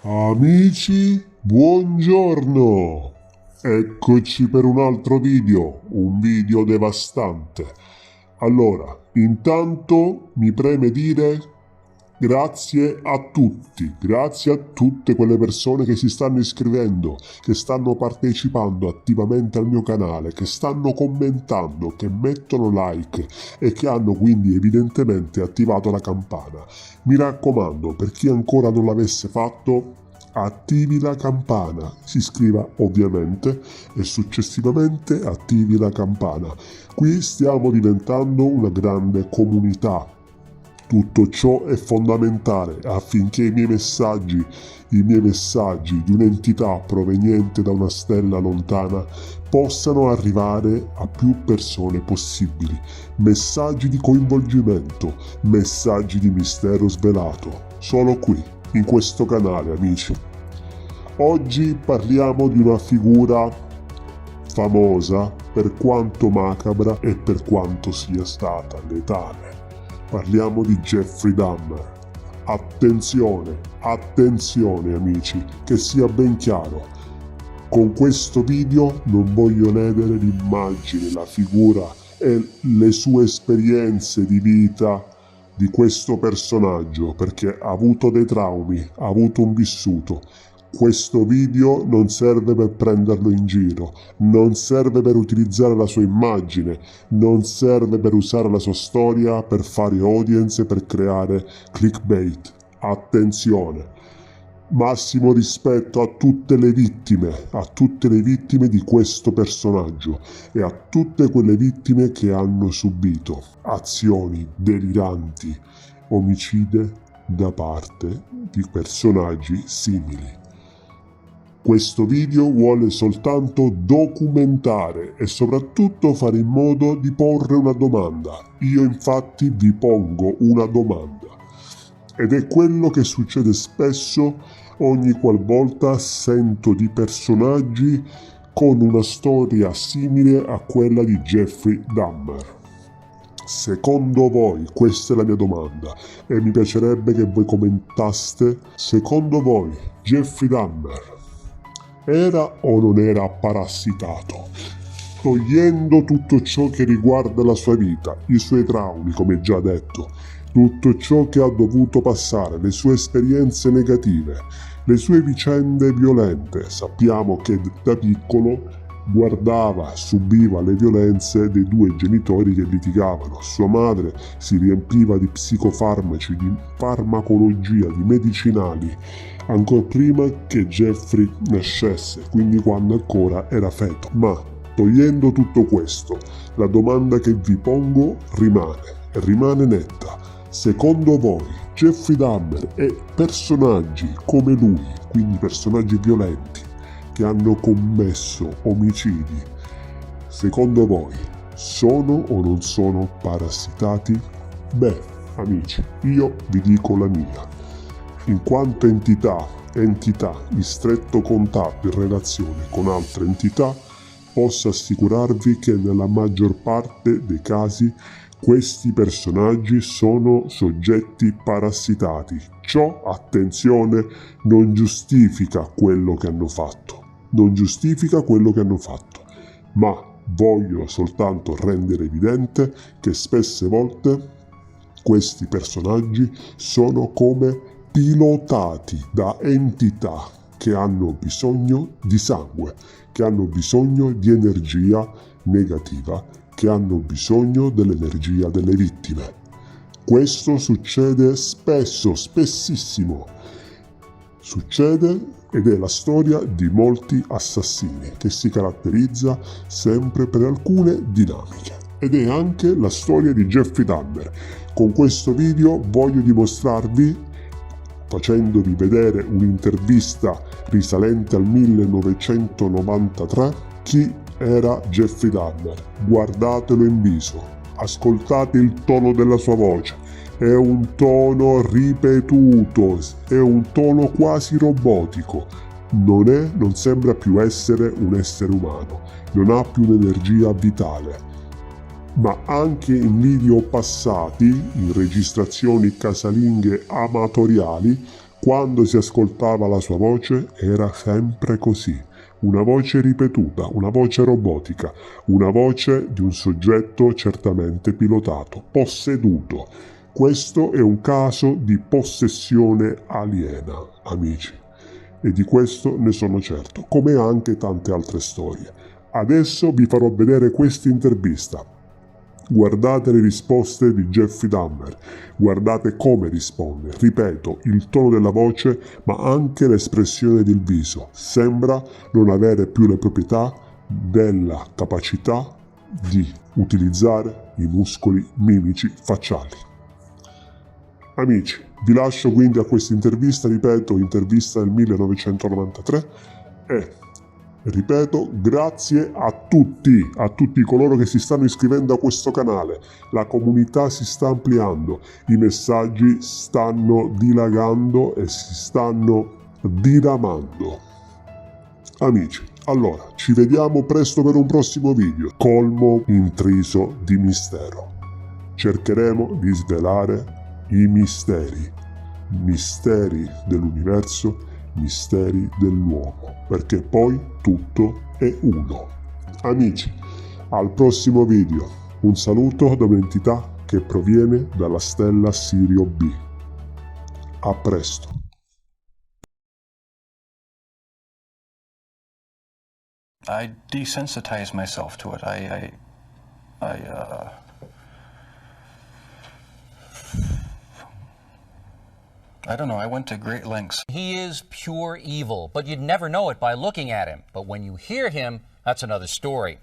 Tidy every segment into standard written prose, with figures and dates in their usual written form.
Amici, buongiorno! Eccoci per un altro video, un video devastante. Allora, intanto mi preme dire grazie a tutti, grazie a tutte quelle persone che si stanno iscrivendo, che stanno partecipando attivamente al mio canale, che stanno commentando, che mettono like e che hanno quindi evidentemente attivato la campana. Mi raccomando, per chi ancora non l'avesse fatto, attivi la campana, si iscriva ovviamente e successivamente attivi la campana. Qui stiamo diventando una grande comunità. Tutto ciò è fondamentale affinché i miei messaggi di un'entità proveniente da una stella lontana possano arrivare a più persone possibili. Messaggi di coinvolgimento, messaggi di mistero svelato, solo qui, in questo canale, amici. Oggi parliamo di una figura famosa per quanto macabra e per quanto sia stata letale. Parliamo di Jeffrey Dahmer. Attenzione, attenzione amici, che sia ben chiaro. Con questo video non voglio ledere l'immagine, la figura e le sue esperienze di vita di questo personaggio, perché ha avuto dei traumi, ha avuto un vissuto. Questo video non serve per prenderlo in giro, non serve per utilizzare la sua immagine, non serve per usare la sua storia per fare audience e per creare clickbait. Attenzione! Massimo rispetto a tutte le vittime di questo personaggio e a tutte quelle vittime che hanno subito azioni deliranti, omicide da parte di personaggi simili. Questo video vuole soltanto documentare e soprattutto fare in modo di porre una domanda. Io infatti vi pongo una domanda. Ed è quello che succede spesso ogni qualvolta sento di personaggi con una storia simile a quella di Jeffrey Dahmer. Secondo voi, questa è la mia domanda e mi piacerebbe che voi commentaste, secondo voi Jeffrey Dahmer era o non era parassitato? Togliendo tutto ciò che riguarda la sua vita, i suoi traumi, come già detto, tutto ciò che ha dovuto passare, le sue esperienze negative, le sue vicende violente. Sappiamo che da piccolo subiva le violenze dei due genitori che litigavano. Sua madre si riempiva di psicofarmaci, di farmacologia, di medicinali, ancora prima che Jeffrey nascesse, quindi quando ancora era feto. Ma togliendo tutto questo, la domanda che vi pongo rimane netta. Secondo voi Jeffrey Dahmer e personaggi come lui, quindi personaggi violenti che hanno commesso omicidi, secondo voi sono o non sono parassitati? Beh, amici, io vi dico la mia. In quanto entità in stretto contatto, in relazione con altre entità, posso assicurarvi che nella maggior parte dei casi questi personaggi sono soggetti parassitati. Ciò, attenzione, non giustifica quello che hanno fatto. Ma voglio soltanto rendere evidente che spesse volte questi personaggi sono come pilotati da entità che hanno bisogno di sangue, che hanno bisogno di energia negativa, che hanno bisogno dell'energia delle vittime. Questo succede spesso, spessissimo. Succede ed è la storia di molti assassini che si caratterizza sempre per alcune dinamiche. Ed è anche la storia di Jeffrey Dahmer. Con questo video voglio dimostrarvi, facendovi vedere un'intervista risalente al 1993, chi era Jeffrey Dahmer. Guardatelo in viso, ascoltate il tono della sua voce, è un tono ripetuto, è un tono quasi robotico, non sembra più essere un essere umano, non ha più un'energia vitale. Ma anche in video passati, in registrazioni casalinghe amatoriali, Quando si ascoltava la sua voce era sempre così, una voce ripetuta, una voce robotica, una voce di un soggetto certamente pilotato, posseduto. Questo è un caso di possessione aliena, amici, e di questo ne sono certo, come anche tante altre storie. Adesso vi farò vedere questa intervista. Guardate le risposte di Jeffrey Dahmer, guardate come risponde, ripeto, il tono della voce, ma anche l'espressione del viso. Sembra non avere più le proprietà della capacità di utilizzare i muscoli mimici facciali. Amici, vi lascio quindi a questa intervista, ripeto, intervista del 1993 e ripeto, grazie a tutti coloro che si stanno iscrivendo a questo canale. La comunità si sta ampliando, i messaggi stanno dilagando e si stanno diramando. Amici, allora, ci vediamo presto per un prossimo video, colmo intriso di mistero. Cercheremo di svelare i misteri dell'universo, misteri dell'uomo, perché poi tutto è uno. Amici, al prossimo video. Un saluto da un'entità che proviene dalla stella Sirio B. A presto. I desensitize myself to it. I don't know, I went to great lengths. He is pure evil, but you'd never know it by looking at him. But when you hear him, that's another story.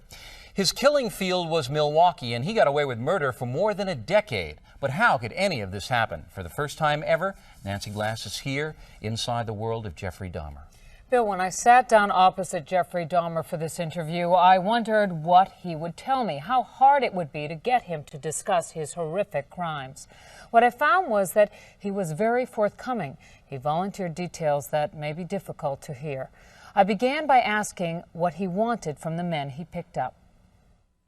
His killing field was Milwaukee, and he got away with murder for more than a decade. But how could any of this happen? For the first time ever, Nancy Glass is here inside the world of Jeffrey Dahmer. Bill, when I sat down opposite Jeffrey Dahmer for this interview, I wondered what he would tell me, how hard it would be to get him to discuss his horrific crimes. What I found was that he was very forthcoming. He volunteered details that may be difficult to hear. I began by asking what he wanted from the men he picked up.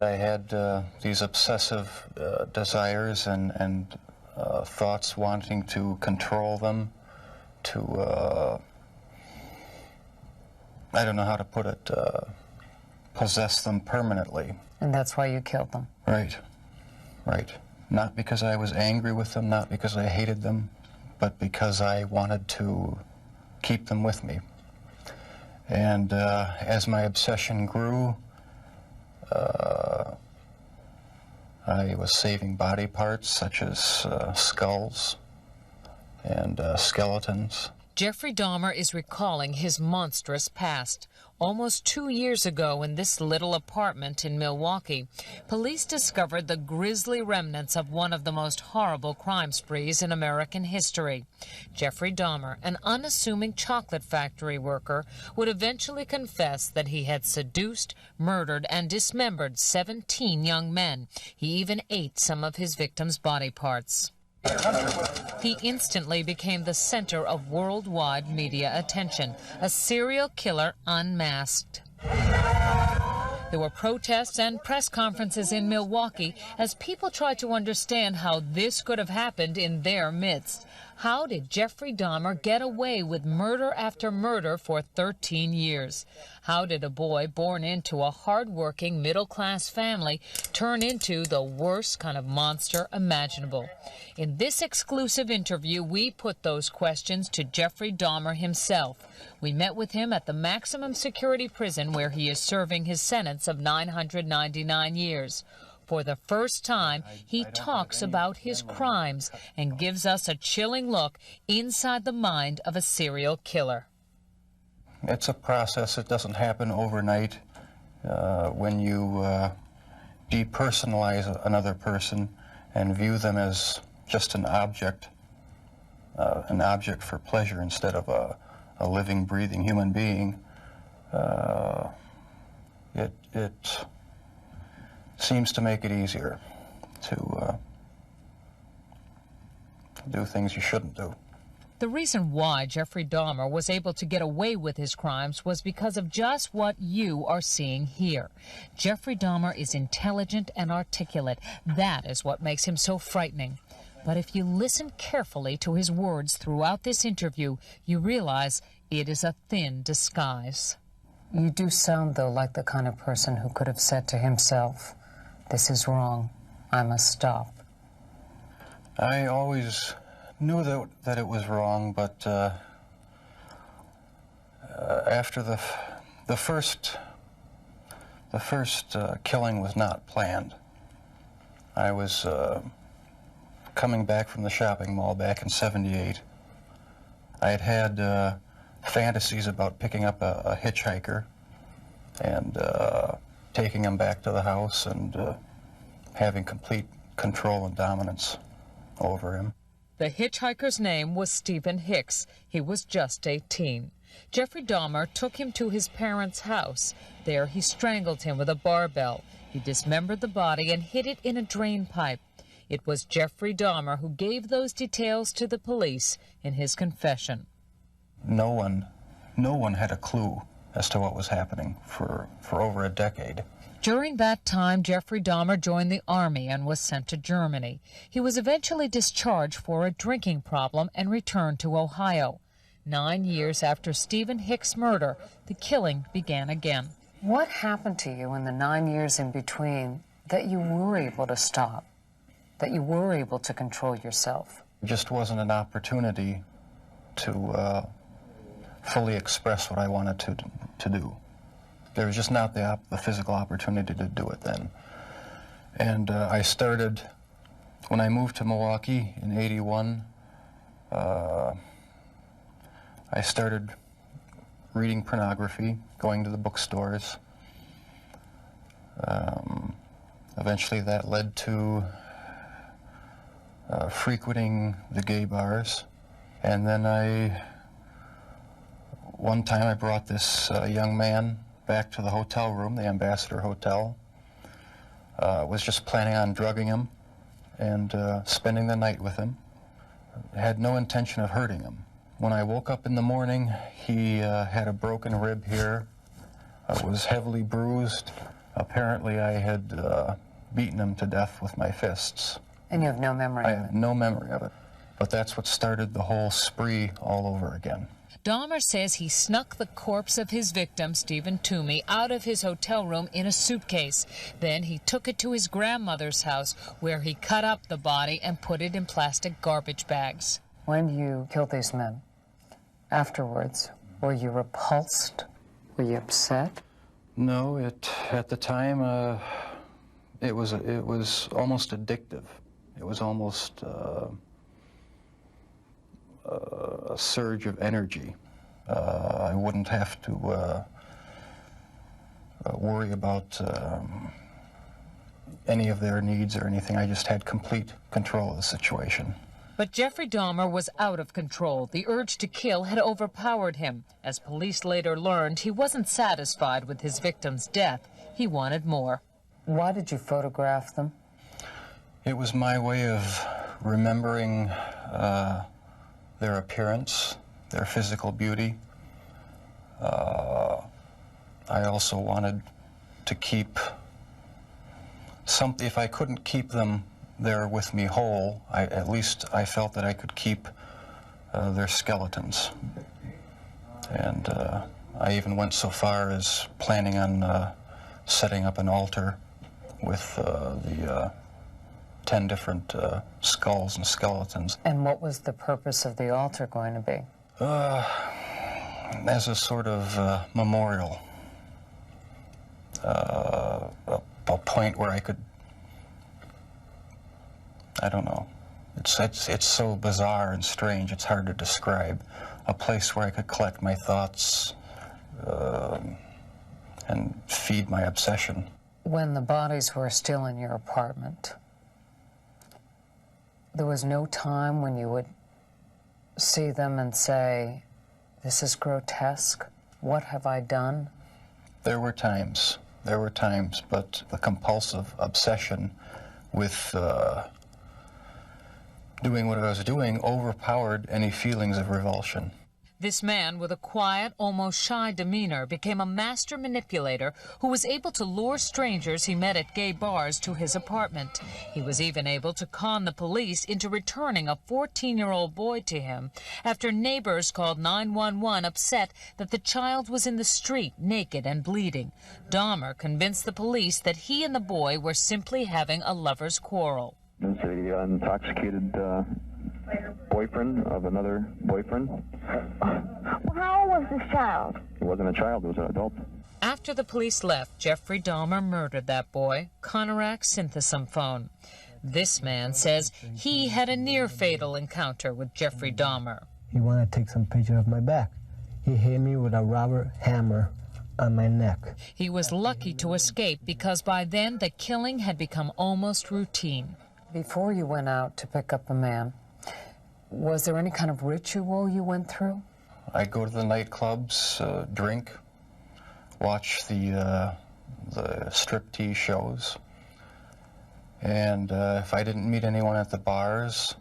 I had these obsessive desires and thoughts wanting to control them, to, I don't know how to put it, possess them permanently. And that's why you killed them. Right, right. Not because I was angry with them, not because I hated them, but because I wanted to keep them with me. And as my obsession grew, I was saving body parts such as skulls and skeletons. Jeffrey Dahmer is recalling his monstrous past. Almost 2 years ago in this little apartment in Milwaukee, police discovered the grisly remnants of one of the most horrible crime sprees in American history. Jeffrey Dahmer, an unassuming chocolate factory worker, would eventually confess that he had seduced, murdered, and dismembered 17 young men. He even ate some of his victims' body parts. He instantly became the center of worldwide media attention, a serial killer unmasked. There were protests and press conferences in Milwaukee as people tried to understand how this could have happened in their midst. How did Jeffrey Dahmer get away with murder after murder for 13 years? How did a boy born into a hard-working middle-class family turn into the worst kind of monster imaginable? In this exclusive interview, we put those questions to Jeffrey Dahmer himself. We met with him at the maximum security prison where he is serving his sentence of 999 years. For the first time, he talks about his crimes and gives us a chilling look inside the mind of a serial killer. It's a process. It doesn't happen overnight. When you depersonalize another person and view them as just an object for pleasure instead of a living, breathing human being, it seems to make it easier to do things you shouldn't do. The reason why Jeffrey Dahmer was able to get away with his crimes was because of just what you are seeing here. Jeffrey Dahmer is intelligent and articulate. That is what makes him so frightening. But if you listen carefully to his words throughout this interview, you realize it is a thin disguise. You do sound, though, like the kind of person who could have said to himself, "This is wrong, I must stop." I always knew that it was wrong, but after the first killing was not planned. I was coming back from the shopping mall back in '78. I had fantasies about picking up a hitchhiker and taking him back to the house and having complete control and dominance over him. The hitchhiker's name was Stephen Hicks. He was just 18. Jeffrey Dahmer took him to his parents' house. There he strangled him with a barbell. He dismembered the body and hid it in a drain pipe. It was Jeffrey Dahmer who gave those details to the police in his confession. No one had a clue as to what was happening for over a decade. During that time, Jeffrey Dahmer joined the Army and was sent to Germany. He was eventually discharged for a drinking problem and returned to Ohio. 9 years after Stephen Hicks' murder, the killing began again. What happened to you in the 9 years in between that you were able to stop, that you were able to control yourself? It just wasn't an opportunity to fully express what I wanted to do. There was just not the physical opportunity to do it then. And I started, when I moved to Milwaukee in '81, I started reading pornography, going to the bookstores. Eventually that led to frequenting the gay bars. And then one time I brought this young man back to the hotel room, the Ambassador Hotel. Was just planning on drugging him and spending the night with him. Had no intention of hurting him. When I woke up in the morning, he had a broken rib here, was heavily bruised. Apparently I had beaten him to death with my fists. And you have no memory of it? I have no memory of it. But that's what started the whole spree all over again. Dahmer says he snuck the corpse of his victim, Stephen Toomey, out of his hotel room in a suitcase. Then he took it to his grandmother's house, where he cut up the body and put it in plastic garbage bags. When you killed these men, afterwards, were you repulsed? Were you upset? No, at the time, it was almost addictive. It was almost a surge of energy. I wouldn't have to worry about any of their needs or anything. I just had complete control of the situation. But Jeffrey Dahmer was out of control. The urge to kill had overpowered him. As police later learned, he wasn't satisfied with his victim's death. He wanted more. Why did you photograph them? It was my way of remembering their appearance, their physical beauty. I also wanted to keep something. If I couldn't keep them there with me whole, at least I felt that I could keep their skeletons. And I even went so far as planning on setting up an altar with the 10 different skulls and skeletons. And what was the purpose of the altar going to be? As a sort of memorial. A point where I could, I don't know, it's so bizarre and strange, it's hard to describe. A place where I could collect my thoughts and feed my obsession. When the bodies were still in your apartment, there was no time when you would see them and say, "This is grotesque. What have I done?" There were times, but the compulsive obsession with doing what I was doing overpowered any feelings of revulsion. This man with a quiet, almost shy demeanor became a master manipulator who was able to lure strangers he met at gay bars to his apartment. He was even able to con the police into returning a 14-year-old boy to him after neighbors called 911 upset that the child was in the street naked and bleeding. Dahmer convinced the police that he and the boy were simply having a lover's quarrel. It's an intoxicated boyfriend of another boyfriend. Well, how old was this child? He wasn't a child, he was an adult. After the police left, Jeffrey Dahmer murdered that boy, Conorak synthesomphone. This man says he had a near-fatal encounter with Jeffrey Dahmer. He wanted to take some picture of my back. He hit me with a rubber hammer on my neck. He was lucky to escape because by then the killing had become almost routine. Before you went out to pick up a man, was there any kind of ritual you went through? I'd go to the nightclubs, drink, watch the striptease shows, and if I didn't meet anyone at the bars,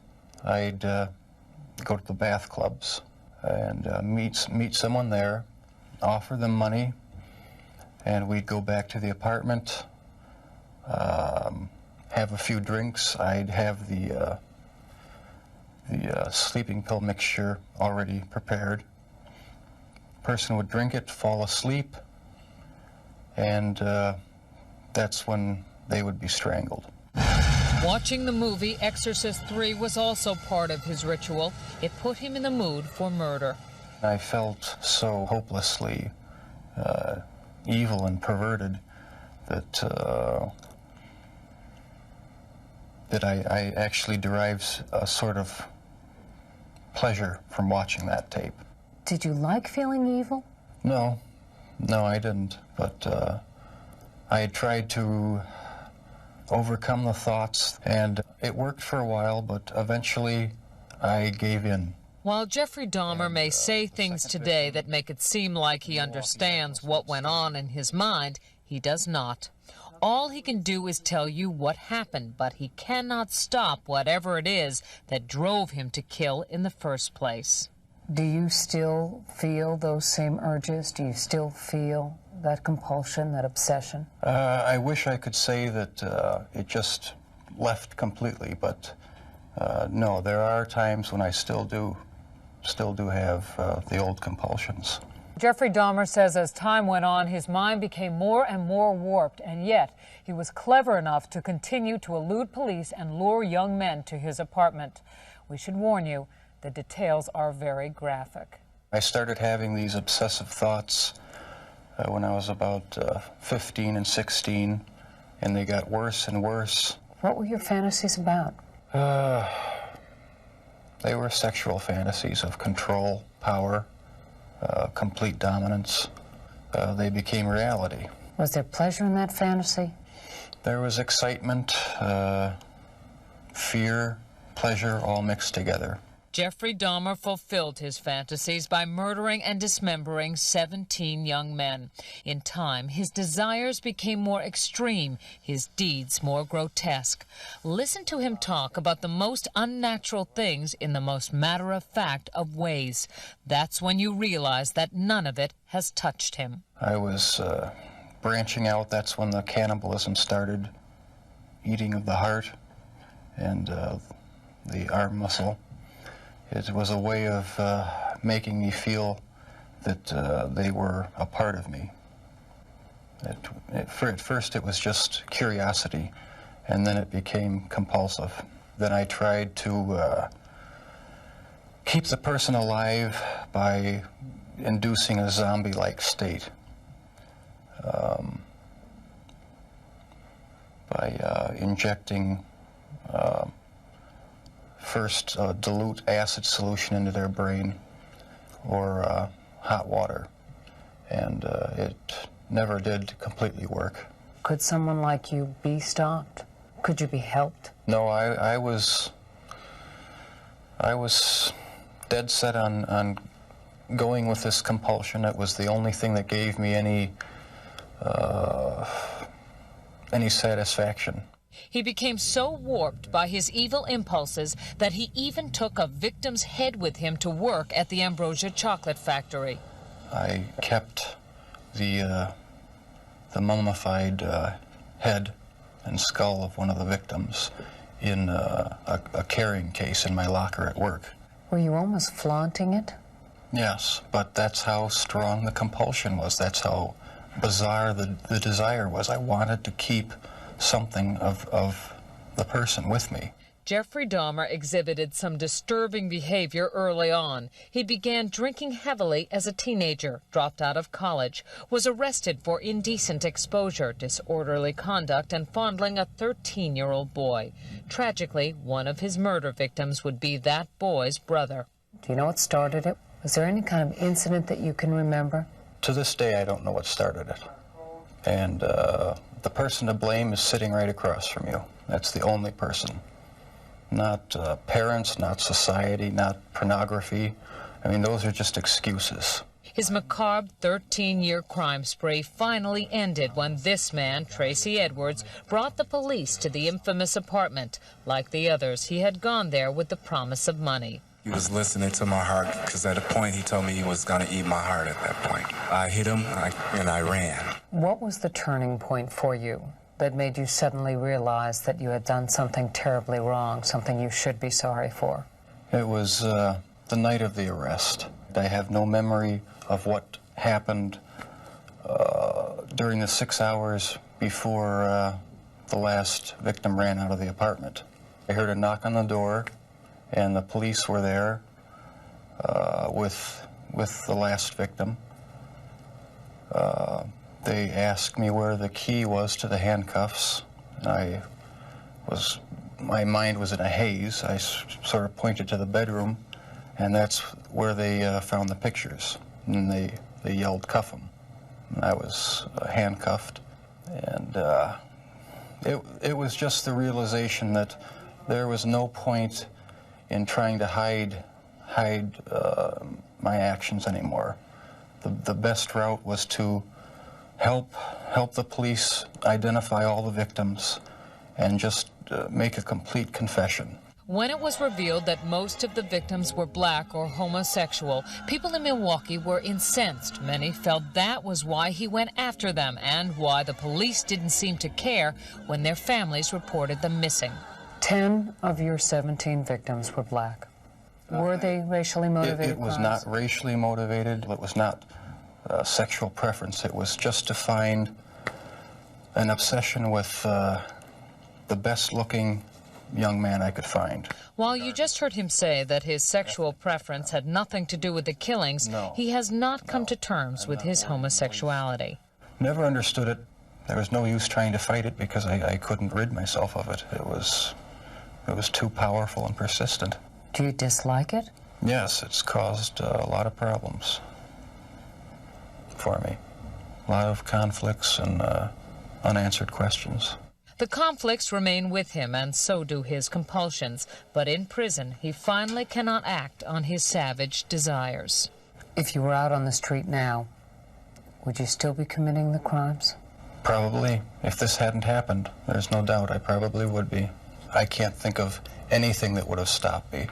I'd go to the bath clubs and meet someone there, offer them money, and we'd go back to the apartment, have a few drinks. I'd have the sleeping pill mixture already prepared. Person would drink it, fall asleep, and that's when they would be strangled. Watching the movie Exorcist 3 was also part of his ritual. It put him in the mood for murder. I felt so hopelessly evil and perverted that I actually derived a sort of pleasure from watching that tape. Did you like feeling evil? No, I didn't, but I had tried to overcome the thoughts, and it worked for a while, but eventually I gave in. While Jeffrey Dahmer may say things today that make it seem like he understands what went on in his mind, he does not. All he can do is tell you what happened, but he cannot stop whatever it is that drove him to kill in the first place. Do you still feel those same urges? Do you still feel that compulsion, that obsession? I wish I could say that it just left completely, but no, there are times when I still do have the old compulsions. Jeffrey Dahmer says as time went on, his mind became more and more warped, and yet he was clever enough to continue to elude police and lure young men to his apartment. We should warn you, the details are very graphic. I started having these obsessive thoughts when I was about 15 and 16, and they got worse and worse. What were your fantasies about? They were sexual fantasies of control, power, complete dominance. They became reality. Was there pleasure in that fantasy? There was excitement, fear, pleasure, all mixed together. Jeffrey Dahmer fulfilled his fantasies by murdering and dismembering 17 young men. In time, his desires became more extreme, his deeds more grotesque. Listen to him talk about the most unnatural things in the most matter-of-fact of ways. That's when you realize that none of it has touched him. I was branching out. That's when the cannibalism started, eating of the heart and the arm muscle. It was a way of making me feel that they were a part of me. At first it was just curiosity, and then it became compulsive. Then I tried to keep the person alive by inducing a zombie-like state. By injecting first dilute acid solution into their brain or hot water, and it never did completely work. Could someone like you be stopped? Could you be helped? No, I was dead set on going with this compulsion. It was the only thing that gave me any satisfaction. He became so warped by his evil impulses that he even took a victim's head with him to work at the Ambrosia chocolate factory. I kept the mummified head and skull of one of the victims in a carrying case in my locker at work. Were you almost flaunting it? Yes, but that's how strong the compulsion was. That's how bizarre the desire was. I wanted to keep something of the person with me. Jeffrey Dahmer exhibited some disturbing behavior early on. He began drinking heavily as a teenager, dropped out of college, was arrested for indecent exposure, disorderly conduct, and fondling a 13-year-old boy. Tragically, one of his murder victims would be that boy's brother. Do you know what started it? Was there any kind of incident that you can remember? To this day, I don't know what started it. And the person to blame is sitting right across from you. That's the only person. Not parents, not society, not pornography. I mean, those are just excuses. His macabre 13-year crime spree finally ended when this man, Tracy Edwards, brought the police to the infamous apartment. Like the others, he had gone there with the promise of money. He was listening to my heart, because at a point he told me he was going to eat my heart at that point. I hit him, and I ran. What was the turning point for you that made you suddenly realize that you had done something terribly wrong, something you should be sorry for? It was the night of the arrest. I have no memory of what happened during the 6 hours before the last victim ran out of the apartment. I heard a knock on the door, and the police were there with the last victim. They asked me where the key was to the handcuffs. My mind was in a haze. I sort of pointed to the bedroom, and that's where they found the pictures. And they yelled, "Cuff him." And I was handcuffed. And it was just the realization that there was no point in trying to hide my actions anymore. The best route was to help the police identify all the victims and just make a complete confession. When it was revealed that most of the victims were black or homosexual, people in Milwaukee were incensed. Many felt that was why he went after them and why the police didn't seem to care when their families reported them missing. 10 of your 17 victims were black. Were they racially motivated It was crimes? not racially motivated. It was not sexual preference. It was just to find an obsession with the best-looking young man I could find. While you just heard him say that his sexual preference had nothing to do with the killings, he has not come to terms with his homosexuality. Never understood it. There was no use trying to fight it because I couldn't rid myself of it. It was too powerful and persistent. Do you dislike it? Yes, it's caused a lot of problems for me. A lot of conflicts and unanswered questions. The conflicts remain with him, and so do his compulsions. But in prison, he finally cannot act on his savage desires. If you were out on the street now, would you still be committing the crimes? Probably. If this hadn't happened, there's no doubt I probably would be. I can't think of anything that would have stopped me.